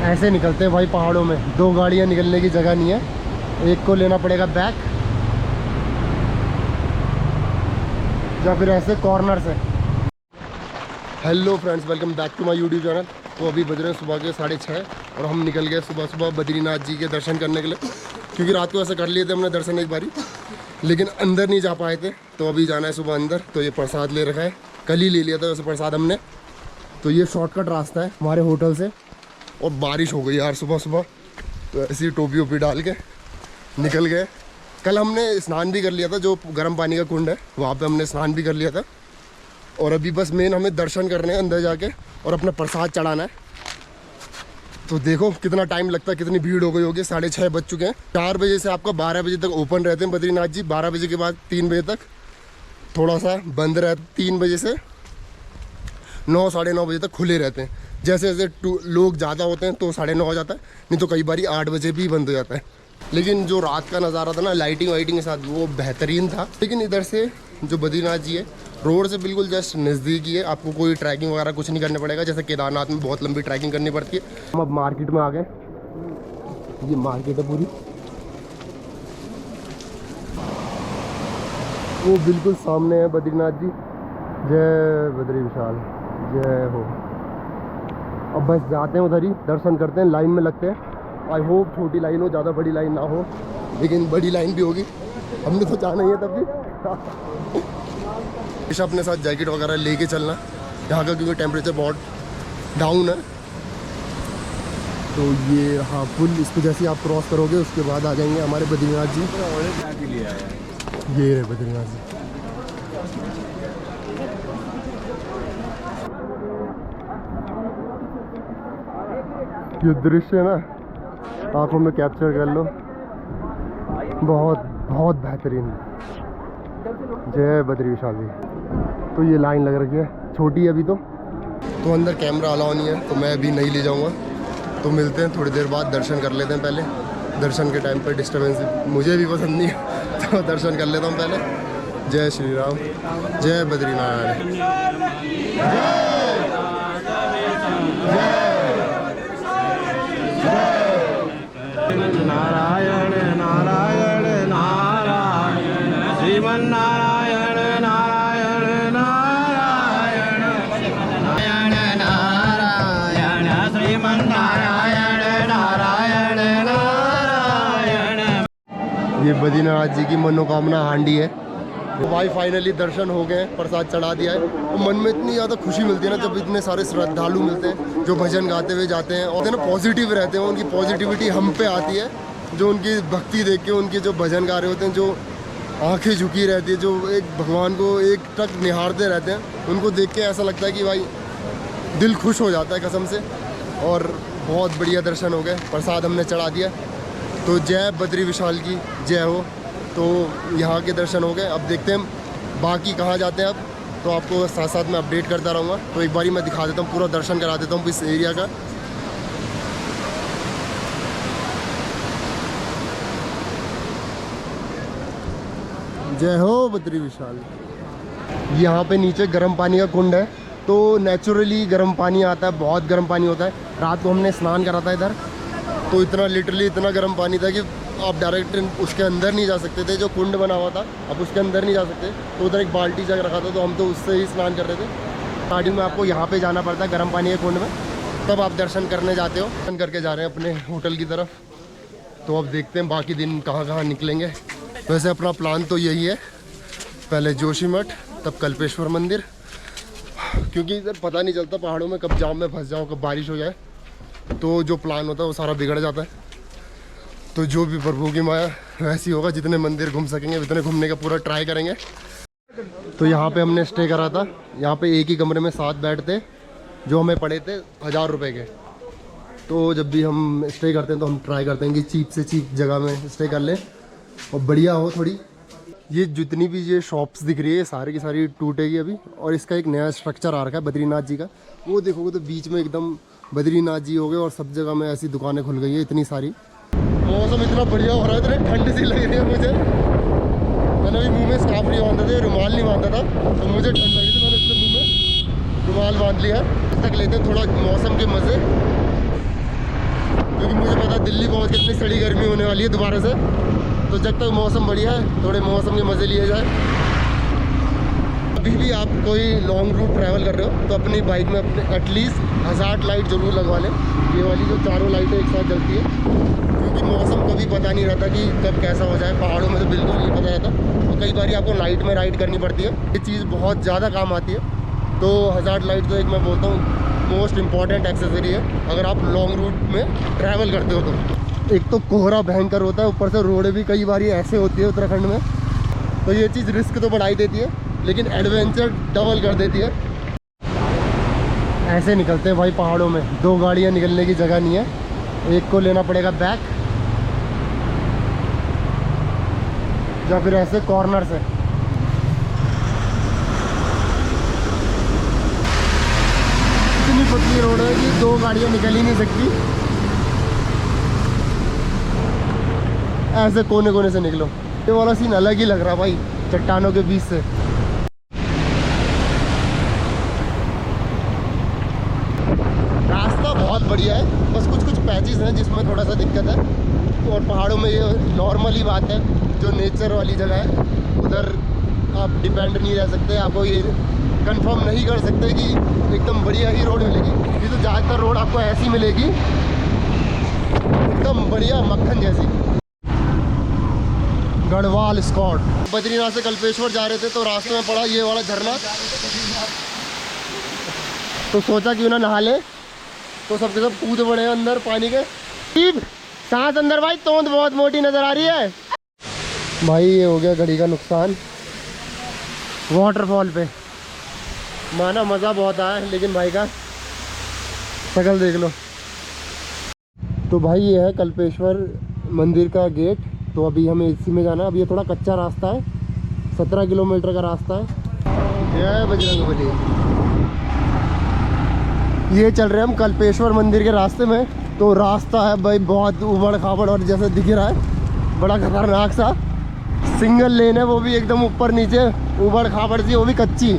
ऐसे निकलते हैं भाई पहाड़ों में। 2 गाड़ियाँ निकलने की जगह नहीं है, एक को लेना पड़ेगा बैक या फिर ऐसे कॉर्नर से। Hello friends, welcome back to my YouTube channel. तो अभी बज रहे हैं सुबह के 6:30 और हम निकल गए सुबह सुबह बद्रीनाथ जी के दर्शन करने के लिए, क्योंकि रात को ऐसे कर लिए थे हमने दर्शन एक बारी, लेकिन अंदर नहीं जा पाए थे। तो अभी जाना है सुबह अंदर। तो ये प्रसाद ले रखा है, कल ही ले लिया था वैसे प्रसाद हमने। तो ये शॉर्टकट रास्ता है हमारे होटल से। और बारिश हो गई यार सुबह सुबह, तो ऐसी टोपी वोपी डाल के निकल गए। कल हमने स्नान भी कर लिया था, जो गर्म पानी का कुंड है वहाँ पे हमने स्नान भी कर लिया था। और अभी बस मेन हमें दर्शन करने हैं अंदर जाके और अपना प्रसाद चढ़ाना है। तो देखो कितना टाइम लगता है, कितनी भीड़ हो गई होगी। 6:30 बज चुके हैं। 4 बजे से आपका 12 बजे तक ओपन रहते हैं बद्रीनाथ जी। 12 बजे के बाद 3 बजे तक थोड़ा सा बंद रहता। 3 बजे से 9 साढ़े 9 बजे तक खुले रहते हैं। जैसे जैसे लोग ज़्यादा होते हैं तो 9:30 हो जाता है, नहीं तो कई बार 8 बजे भी बंद हो जाता है। लेकिन जो रात का नज़ारा था ना, लाइटिंग वाइटिंग के साथ, वो बेहतरीन था। लेकिन इधर से जो बद्रीनाथ जी है रोड से बिल्कुल जस्ट नज़दीक ही है, आपको कोई ट्रैकिंग वगैरह कुछ नहीं करना पड़ेगा। जैसे केदारनाथ में बहुत लंबी ट्रैकिंग करनी पड़ती है। हम अब मार्केट में आ गए। ये मार्केट है पूरी, वो बिल्कुल सामने है बद्रीनाथ जी। जय बद्री विशाल, जय हो। अब बस जाते हैं उधर ही, दर्शन करते हैं, लाइन में लगते हैं। आई होप छोटी लाइन हो, ज़्यादा बड़ी लाइन ना हो, लेकिन बड़ी लाइन भी होगी। हमने तो जाना ही है तब भी। हमेशा अपने साथ जैकेट वगैरह लेके चलना यहाँ का, क्योंकि टेम्परेचर बहुत डाउन है। तो ये हाँ पुल, इसको जैसे ही आप क्रॉस करोगे उसके बाद आ जाएंगे हमारे बद्रीनाथ जी। ये रहे बद्रीनाथ जी। ये दृश्य है ना, आंखों में कैप्चर कर लो, बहुत बहुत बेहतरीन। जय बद्री विशाल जी। तो ये लाइन लग रखी है, छोटी है अभी तो अंदर कैमरा अलाउ नहीं है, तो मैं अभी नहीं ले जाऊंगा। तो मिलते हैं थोड़ी देर बाद, दर्शन कर लेते हैं पहले। दर्शन के टाइम पर डिस्टर्बेंस मुझे भी पसंद नहीं है, तो दर्शन कर लेता हूँ पहले। जय श्री राम, जय बद्रीनाथ। नारायण नारायण नारायण श्रीमन नारायण नारायण नारायण नारायण नारायण श्रीमन नारायण नारायण नारायण। ये बद्रीनाथ जी की मनोकामना हांडी है। तो भाई फाइनली दर्शन हो गए, प्रसाद चढ़ा दिया है। और मन में इतनी ज़्यादा खुशी मिलती है ना जब इतने सारे श्रद्धालु मिलते हैं जो भजन गाते हुए जाते हैं और ना पॉजिटिव रहते हैं। उनकी पॉजिटिविटी हम पे आती है, जो उनकी भक्ति देख के, उनके जो भजन गा रहे होते हैं, जो आंखें झुकी रहती है, जो एक भगवान को एक टक निहारते रहते हैं, उनको देख के ऐसा लगता है कि भाई दिल खुश हो जाता है कसम से। और बहुत बढ़िया दर्शन हो गए, प्रसाद हमने चढ़ा दिया। तो जय बद्री विशाल की जय हो। तो यहाँ के दर्शन हो गए। अब देखते हैं बाकी कहाँ जाते हैं अब, तो आपको साथ साथ में अपडेट करता रहूँगा। तो एक बारी मैं दिखा देता हूँ, पूरा दर्शन करा देता हूँ इस एरिया का। जय हो बद्री विशाल। यहाँ पे नीचे गर्म पानी का कुंड है, तो नेचुरली गर्म पानी आता है, बहुत गर्म पानी होता है। रात को हमने स्नान करा था इधर, तो इतना लिटरली इतना गर्म पानी था कि आप डायरेक्ट उसके अंदर नहीं जा सकते थे। जो कुंड बना हुआ था आप उसके अंदर नहीं जा सकते, तो उधर एक बाल्टी जग रखा था, तो हम तो उससे ही स्नान कर रहे थे। स्टार्टिंग में आपको यहाँ पे जाना पड़ता है गर्म पानी के कुंड में, तब आप दर्शन करने जाते हो। दर्शन करके जा रहे हैं अपने होटल की तरफ। तो अब देखते हैं बाकी दिन कहाँ कहाँ निकलेंगे। वैसे अपना प्लान तो यही है, पहले जोशीमठ, तब कल्पेश्वर मंदिर, क्योंकि इधर पता नहीं चलता पहाड़ों में कब जाम में फंस जाओ, कब बारिश हो जाए, तो जो प्लान होता है वो सारा बिगड़ जाता है। तो जो भी प्रभु की माया वैसी होगा, जितने मंदिर घूम सकेंगे उतने घूमने का पूरा ट्राई करेंगे। तो यहाँ पे हमने स्टे करा था। यहाँ पे एक ही कमरे में 7 बेड थे, जो हमें पड़े थे 1000 रुपये के। तो जब भी हम स्टे करते हैं तो हम ट्राई करते हैं कि चीप से चीप जगह में स्टे कर लें और बढ़िया हो थोड़ी। ये जितनी भी ये शॉप्स दिख रही है सारी की सारी टूटेगी अभी, और इसका एक नया स्ट्रक्चर आ रखा है बद्रीनाथ जी का। वो देखोगे तो बीच में एकदम बद्रीनाथ जी हो गए और सब जगह में ऐसी दुकानें खुल गई है इतनी सारी। मौसम इतना बढ़िया हो रहा है, इतनी ठंड सी लग रही है मुझे। मैंने अभी मुंह में स्कार्फ नहीं बांधा था, रुमाल नहीं बांधा था, तो मुझे ठंड लग रही थी, मैंने इसलिए मुंह में रुमाल बांध लिया। तक लेते हैं थोड़ा मौसम के मज़े। क्योंकि मुझे पता है दिल्ली पहुँच के इतनी सड़ी गर्मी होने वाली है दोबारा से। तो जब तक मौसम बढ़िया है थोड़े मौसम के मज़े लिए जाए। अभी भी आप कोई लॉन्ग रूट ट्रैवल कर रहे हो तो अपनी बाइक में अपने एटलीस्ट हज़ार्ड लाइट ज़रूर लगवा लें। ये वाली जो चारों लाइटें एक साथ जलती है, क्योंकि मौसम कभी पता नहीं रहता कि कब कैसा हो जाए। पहाड़ों में तो बिल्कुल नहीं पता रहता, तो कई बार आपको नाइट में राइड करनी पड़ती है। ये चीज़ बहुत ज़्यादा काम आती है। तो हज़ार्ड लाइट तो एक मैं बोलता हूँ मोस्ट इम्पॉर्टेंट एक्सेसरी है अगर आप लॉन्ग रूट में ट्रैवल करते हो तो। एक तो कोहरा भयंकर होता है, ऊपर से रोडें भी कई बार ऐसे होती है उत्तराखंड में, तो ये चीज़ रिस्क तो बढ़ाई देती है लेकिन एडवेंचर डबल कर देती है। ऐसे निकलते हैं भाई पहाड़ों में, 2 गाड़ियाँ निकलने की जगह नहीं है। एक को लेना पड़ेगा बैक या फिर ऐसे कॉर्नर से। इतनी पतली रोड है कि 2 गाड़ियाँ निकल ही नहीं सकती। ऐसे कोने कोने से निकलो। ये वाला सीन अलग ही लग रहा भाई, चट्टानों के बीच से। रास्ता बहुत बढ़िया है, बस कुछ कुछ पैचेस हैं जिसमें थोड़ा सा दिक्कत है। और पहाड़ों में ये नॉर्मल ही बात है, जो नेचर वाली जगह है उधर आप डिपेंड नहीं रह सकते। आपको ये कंफर्म नहीं कर सकते कि एकदम बढ़िया ही रोड मिलेगी। ये तो ज़्यादातर रोड आपको ऐसी मिलेगी एकदम बढ़िया मक्खन जैसी। गढ़वाल स्कॉट। बद्रीनाथ से कल्पेश्वर जा रहे थे तो रास्ते में पड़ा ये वाला झरना, तो सोचा क्यों ना नहा ले। तो सबके सब कूद पड़े अंदर पानी के। सांस अंदर भाई, तोंद बहुत मोटी नजर आ रही है भाई। ये हो गया घड़ी का नुकसान वाटरफॉल पे। माना मज़ा बहुत आया लेकिन भाई का शक्ल देख लो। तो भाई ये है कल्पेश्वर मंदिर का गेट। तो अभी हमें इसी में जाना है। अब ये थोड़ा कच्चा रास्ता है, 17 किलोमीटर का रास्ता है। जय बजरंगबली। ये चल रहे हैं हम कल्पेश्वर मंदिर के रास्ते में। तो रास्ता है भाई बहुत उबड़ खाबड़ और जैसे दिख रहा है बड़ा खतरनाक सा। सिंगल लेन है, वो भी एकदम ऊपर नीचे उबड़ खाबड़ सी, वो भी कच्ची,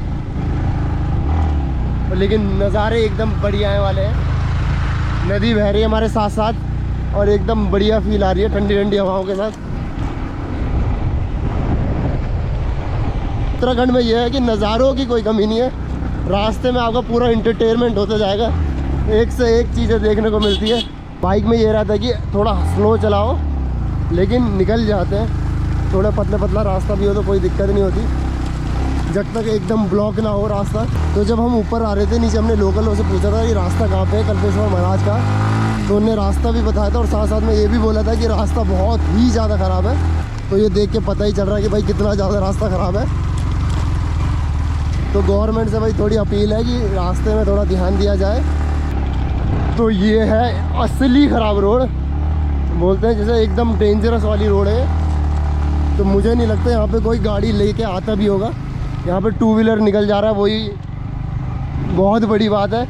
लेकिन नज़ारे एकदम बढ़िया है वाले हैं। नदी बह रही है हमारे साथ साथ और एकदम बढ़िया फील आ रही है ठंडी ठंडी हवाओं के साथ। उत्तराखंड में यह है कि नज़ारों की कोई कमी नहीं है। रास्ते में आपका पूरा इंटरटेनमेंट होता जाएगा, एक से एक चीज़ें देखने को मिलती है। बाइक में ये रहता है कि थोड़ा स्लो चलाओ लेकिन निकल जाते हैं। थोड़ा पतला पतला रास्ता भी हो तो कोई दिक्कत नहीं होती जब तक एकदम ब्लॉक ना हो रास्ता। तो जब हम ऊपर आ रहे थे नीचे हमने लोकलों से पूछा था कि रास्ता कहाँ पे है कल्पेश्वर महाराज का, तो उन्होंने रास्ता भी बताया था और साथ साथ में ये भी बोला था कि रास्ता बहुत ही ज़्यादा ख़राब है। तो ये देख के पता ही चल रहा है कि भाई कितना ज़्यादा रास्ता ख़राब है। तो गवर्नमेंट से भाई थोड़ी अपील है कि रास्ते में थोड़ा ध्यान दिया जाए। तो ये है असली ख़राब रोड, बोलते हैं जैसे एकदम डेंजरस वाली रोड है। तो मुझे नहीं लगता यहाँ पे कोई गाड़ी लेके आता भी होगा। यहाँ पे 2 व्हीलर निकल जा रहा है, वही बहुत बड़ी बात है।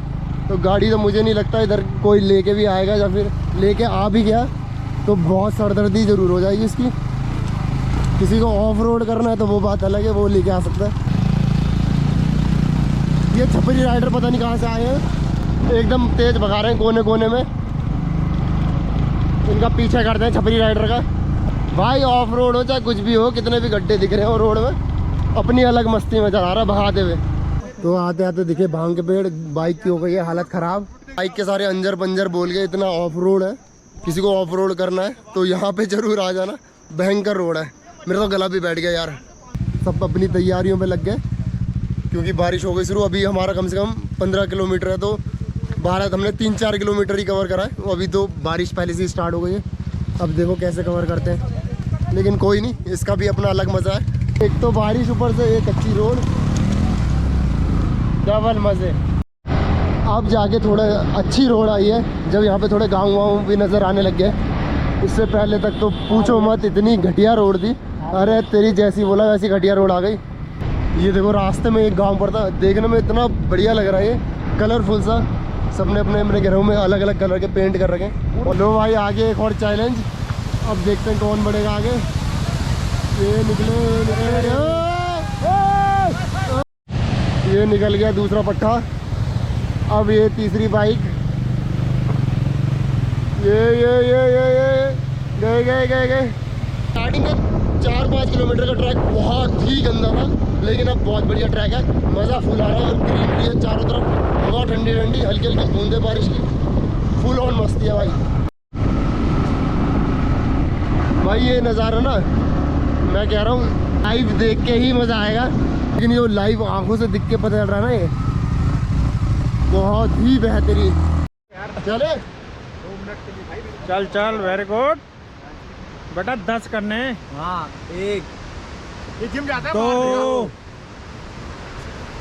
तो गाड़ी तो मुझे नहीं लगता इधर कोई लेके भी आएगा, या फिर लेके आ भी गया तो बहुत सरदर्दी ज़रूर हो जाएगी इसकी। किसी को ऑफ रोड करना है तो वो बात अलग है, वो लेके आ सकता है। ये छपरी राइडर पता नहीं कहाँ से आए हैं, एकदम तेज़ भगा रहे हैं कोने कोने में। इनका पीछा करते हैं छपरी राइडर का। भाई ऑफ रोड हो चाहे कुछ भी हो, कितने भी गड्ढे दिख रहे हो रोड में, अपनी अलग मस्ती में चला रहा है भगाते हुए। तो आते आते दिखे भांग के पेड़, बाइक की हो गई है हालत ख़राब। बाइक के सारे अंजर पंजर बोल गए, इतना ऑफ रोड है। किसी को ऑफ रोड करना है तो यहाँ पे ज़रूर आ जाना, भयंकर रोड है। मेरा तो गला भी बैठ गया यार। सब अपनी तैयारियों पे लग गए क्योंकि बारिश हो गई शुरू। अभी हमारा कम से कम 15 किलोमीटर है, तो 12 हमने 3-4 किलोमीटर ही कवर करा है। अभी तो बारिश पहले से स्टार्ट हो गई है। अब देखो कैसे कवर करते हैं, लेकिन कोई नहीं, इसका भी अपना अलग मज़ा है। एक तो बारिश, ऊपर से एक अच्छी रोड, डबल मज़े। अब जाके थोड़ा अच्छी रोड आई है जब यहाँ पे थोड़े गाँव वाँव भी नज़र आने लग गए। इससे पहले तक तो पूछो मत, इतनी घटिया रोड थी। अरे तेरी जैसी बोला वैसी घटिया रोड आ गई। ये देखो रास्ते में एक गांव पड़ता, देखने में इतना बढ़िया लग रहा है, ये कलरफुल सा। सबने अपने अपने घरों में अलग अलग कलर के पेंट कर रखे हैं। और लो भाई आगे एक और चैलेंज, अब देखते हैं कौन बढ़ेगा आगे। ये निकल गया दूसरा पट्टा। अब ये तीसरी बाइक, ये गए स्टार्टिंग का 4-5 किलोमीटर का ट्रैक बहुत ही गंदा था, लेकिन अब बहुत बढ़िया ट्रैक है, मज़ा फुल आ रहा है। और ग्रीनरी है चारों तरफ, हवा ठंडी ठंडी, हल्की हल्की बूंदे बारिश की, फुल ऑन मस्ती है भाई। ये नज़ारा ना मैं कह रहा हूँ लाइव देख के ही मज़ा आएगा, लेकिन ये लाइव आंखों से दिख के पता चल रहा है ना, ये बहुत ही बेहतरीन। चले चल चल, वेरी गुड बेटा। 10 करने। हाँ, 1 ये जिम जाता है 2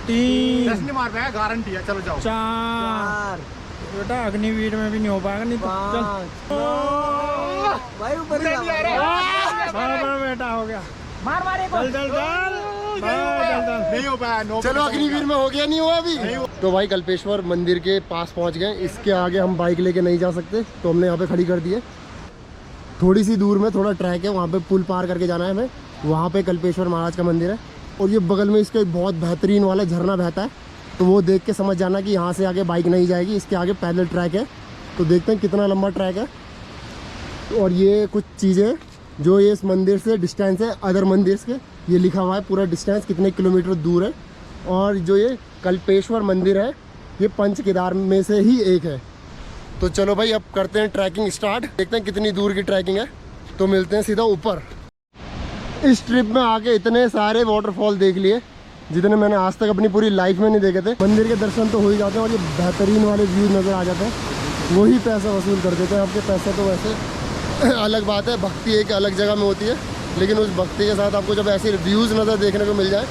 3 10 नहीं मार पाएगा, गारंटी है। चलो जाओ। 4 बेटा, अग्निवीर में भी नहीं हो पाएगा, नहीं तो चल। भाई ऊपर ही नहीं आ रहा बेटा, हो गया। मार मार एक चल चल चल, नहीं हो पाया। चलो अग्निवीर में हो गया, नहीं हुआ अभी। तो भाई कल्पेश्वर मंदिर के पास पहुंच गए। इसके आगे हम बाइक लेके नहीं जा सकते, तो हमने यहाँ पे खड़ी कर दी है। थोड़ी सी दूर में थोड़ा ट्रैक है, वहाँ पे पुल पार करके जाना है हमें, वहाँ पे कल्पेश्वर महाराज का मंदिर है। और ये बगल में इसका एक बहुत बेहतरीन वाला झरना बहता है, तो वो देख के समझ जाना कि यहाँ से आगे बाइक नहीं जाएगी। इसके आगे पैदल ट्रैक है, तो देखते हैं कितना लंबा ट्रैक है। और ये कुछ चीज़ें जो ये इस मंदिर से डिस्टेंस है अदर मंदिर के, ये लिखा हुआ है पूरा डिस्टेंस कितने किलोमीटर दूर है। और जो ये कल्पेश्वर मंदिर है, ये पंच केदार में से ही एक है। तो चलो भाई अब करते हैं ट्रैकिंग स्टार्ट, देखते हैं कितनी दूर की ट्रैकिंग है, तो मिलते हैं सीधा ऊपर। इस ट्रिप में आके इतने सारे वाटरफॉल देख लिए जितने मैंने आज तक अपनी पूरी लाइफ में नहीं देखे थे। मंदिर के दर्शन तो हो ही जाते हैं, और ये बेहतरीन वाले व्यू नज़र आ जाते हैं, वही पैसा वसूल कर देते हैं आपके। पैसा तो वैसे अलग बात है, भक्ति एक अलग जगह में होती है, लेकिन उस भक्ति के साथ आपको जब ऐसे व्यूज़ नज़र देखने को मिल जाए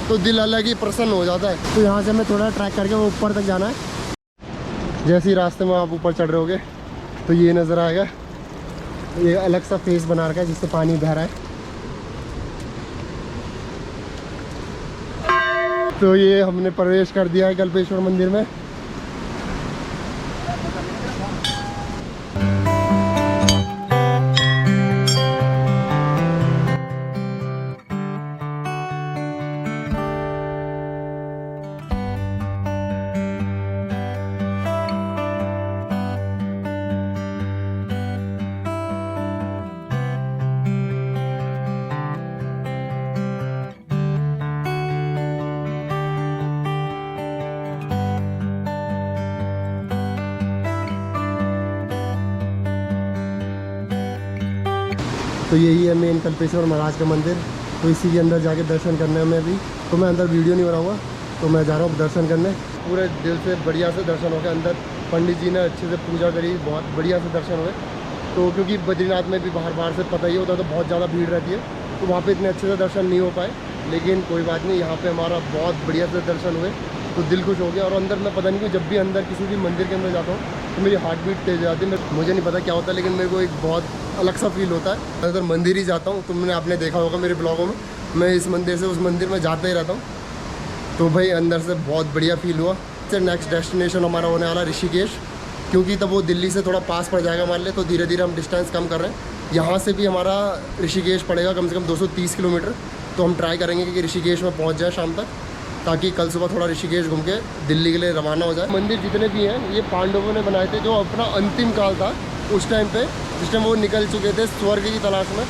तो दिल अलग ही प्रसन्न हो जाता है। तो यहाँ से हमें थोड़ा ट्रैक करके वो ऊपर तक जाना है। जैसे ही रास्ते में आप ऊपर चढ़ रहे होगे तो ये नज़र आएगा, ये अलग सा फेस बना रखा है जिससे पानी बह रहा है। तो ये हमने प्रवेश कर दिया है कल्पेश्वर मंदिर में। तो यही है मेन कल्पेश्वर महाराज का मंदिर। तो इसी के अंदर जाके दर्शन करने में भी, तो मैं अंदर वीडियो नहीं बनाऊंगा, तो मैं जा रहा हूँ दर्शन करने। पूरे दिल से बढ़िया से दर्शन हो गए। अंदर पंडित जी ने अच्छे से पूजा करी, बहुत बढ़िया से दर्शन हुए। तो क्योंकि बद्रीनाथ में भी बाहर से पता ही होता है तो बहुत ज़्यादा भीड़ रहती है, तो वहाँ पर इतने अच्छे से दर्शन नहीं हो पाए, लेकिन कोई बात नहीं, यहाँ पर हमारा बहुत बढ़िया से दर्शन हुए, तो दिल खुश हो गया। और अंदर मैं पता नहीं क्यों जब भी अंदर किसी भी मंदिर के अंदर जाता हूँ तो मेरी हार्ट बीट तेज जाती है। मुझे नहीं पता क्या होता है, लेकिन मेरे को एक बहुत अलग सा फील होता है अगर मंदिर ही जाता हूँ। तुमने आपने देखा होगा मेरे ब्लॉगों में, मैं इस मंदिर से उस मंदिर में जाता ही रहता हूँ। तो भाई अंदर से बहुत बढ़िया फील हुआ। फिर नेक्स्ट डेस्टिनेशन हमारा होने वाला ऋषिकेश, क्योंकि तब वो दिल्ली से थोड़ा पास पड़ जाएगा हमारे लिए, तो धीरे धीरे हम डिस्टेंस कम कर रहे हैं। यहाँ से भी हमारा ऋषिकेश पड़ेगा कम से कम 230 किलोमीटर। तो हम ट्राई करेंगे कि ऋषिकेश में पहुँच जाए शाम तक, ताकि कल सुबह थोड़ा ऋषिकेश घूम के दिल्ली के लिए रवाना हो जाए। मंदिर जितने भी हैं ये पांडवों ने बनाए थे, जो अपना अंतिम काल था उस टाइम पे, जिस टाइम वो निकल चुके थे स्वर्ग की तलाश में।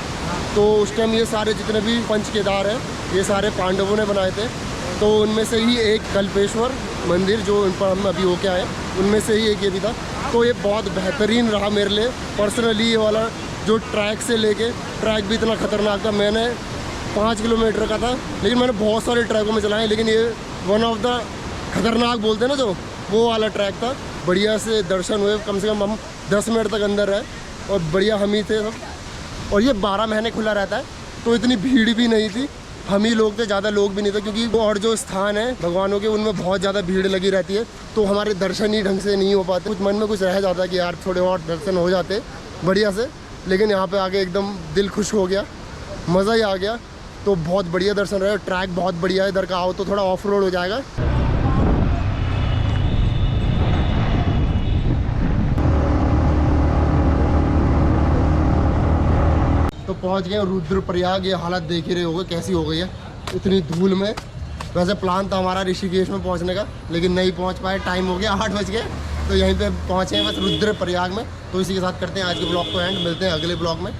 तो उस टाइम ये सारे जितने भी पंच केदार हैं ये सारे पांडवों ने बनाए थे। तो उनमें से ही एक कल्पेश्वर मंदिर जो उन पर हम अभी होके आए, उनमें से ही एक ये भी था। तो ये बहुत बेहतरीन रहा मेरे लिए पर्सनली। ये वाला जो ट्रैक से लेके, ट्रैक भी इतना ख़तरनाक था, मैंने 5 किलोमीटर का था, लेकिन मैंने बहुत सारे ट्रैकों में चलाए, लेकिन ये वन ऑफ द खतरनाक बोलते हैं ना जो, वो वाला ट्रैक था। बढ़िया से दर्शन हुए, कम से कम हम 10 मिनट तक अंदर रहे, और बढ़िया हम ही थे सब। और ये 12 महीने खुला रहता है, तो इतनी भीड़ भी नहीं थी, हम ही लोग थे, ज़्यादा लोग भी नहीं थे, क्योंकि और जो स्थान है भगवानों के उनमें बहुत ज़्यादा भीड़ लगी रहती है, तो हमारे दर्शन ही ढंग से नहीं हो पाते। कुछ मन में कुछ रह जाता है कि यार थोड़े और दर्शन हो जाते बढ़िया से, लेकिन यहाँ पे आके एकदम दिल खुश हो गया, मज़ा ही आ गया। तो बहुत बढ़िया दर्शन रहे। ट्रैक बहुत बढ़िया है, इधर का आओ तो थोड़ा ऑफ रोड हो जाएगा। तो पहुंच गए रुद्रप्रयाग। ये हालत देख ही रहे होगे कैसी हो गई है इतनी धूल में। वैसे प्लान था हमारा ऋषिकेश में पहुंचने का, लेकिन नहीं पहुंच पाए, टाइम हो गया 8 बज गए, तो यहीं पे पहुँचे हैं बस रुद्रप्रयाग में। तो इसी के साथ करते हैं आज के ब्लॉग को एंड, मिलते हैं अगले ब्लॉग में।